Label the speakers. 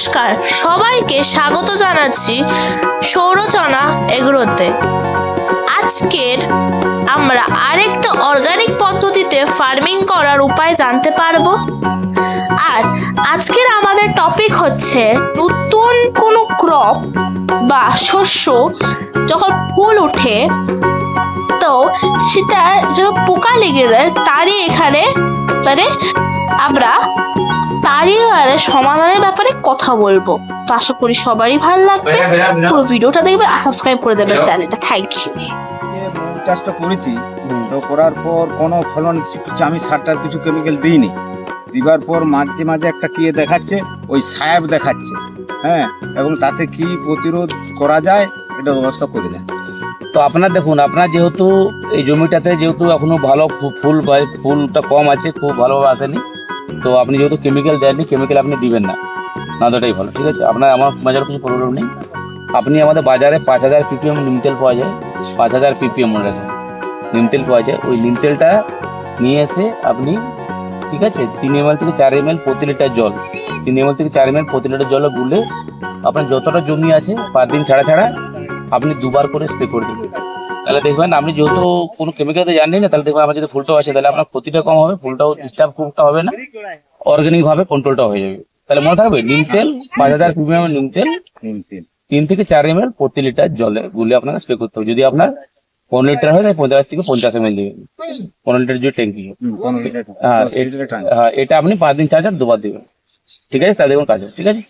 Speaker 1: নমস্কার, সবাইকে স্বাগত জানাচ্ছি সৌরচনা এগ্রোতে। আজকের আমরা আরেকটা অর্গানিক পদ্ধতিতে ফার্মিং করার উপায় জানতে পারবো। আর আজকের আমাদের টপিক হচ্ছে নতুন কোনো ক্রপ বা শস্য যখন ফুল ওঠে তো সেটা যখন পোকা লেগে যায় তারই এখানে আমরা সমাধানের ব্যাপারে কথা বলবো। তো আশা করি সবারই ভালো লাগবে, পুরো ভিডিওটা দেখবে আর সাবস্ক্রাইব করে দেবে চ্যানেলটা। Thank you.
Speaker 2: চাষটা করেছি, তো করার পর কোনো ফলন কিছু আমি সারটার কিছু কেমিক্যাল দিইনি। দিবার পর মাঝে মাঝে একটা কি দেখাচ্ছে, ওই সায়াব দেখাচ্ছে, হ্যাঁ, এবং তাতে কি প্রতিরোধ করা যায় এটা ব্যবস্থা করে দেন।
Speaker 3: তো আপনার দেখুন, আপনার যেহেতু এই জমিটাতে যেহেতু এখনো ভালো ফুল বা ফুলটা কম আছে, খুব ভালোভাবে আসেনি, তো আপনি যেহেতু কেমিক্যাল দেননি, কেমিক্যাল আপনি দিবেন না, না দেওয়াটাই ভালো। ঠিক আছে, আপনার আমার বাজারে কিছু প্রবলেম নেই। আপনি আমাদের বাজারে 5000 ppm নিম তেল পাওয়া যায়, 5000 ppm মনে রাখেন নিম তেল পাওয়া যায়। ওই নিম তেলটা নিয়ে এসে আপনি, ঠিক আছে, 3 ml থেকে 4 ml প্রতি লিটার জল, 3 ml থেকে 4 ml প্রতি লিটার জলে গুলে আপনার যতটা জমি আছে 5 দিন ছাড়া ছাড়া আপনি 2 বার করে স্প্রে করে দেবেন। তাহলে দেখবেন আপনি যেহেতু কোনো কেমিক্যাল জানেন না, তাহলে দেখবেন আমার যদি ফুলটাও আসে তাহলে আপনার ক্ষতিটা কম হবে, ফুলটাও ডিস্টার্ব খুবটা হবে না, অর্গানিক ভাবে কন্ট্রোলটা হয়ে যাবে। তাহলে মনে থাকবে নিম তেল 5000 ppm নিম তেল 3 থেকে 4 ml প্রতি লিটার জলে গুলে আপনাকে স্প্রে করতে হবে। যদি আপনার 15 লিটার হয় তাহলে 50 থেকে 50 ml দেবেন, 15 লিটার যে ট্যাঙ্কি। হ্যাঁ, এটা আপনি 5 দিন ছাড়া ছাড়া 2 বার দেবেন। ঠিক আছে, তাহলে দেখুন কাজ হবে। ঠিক আছে।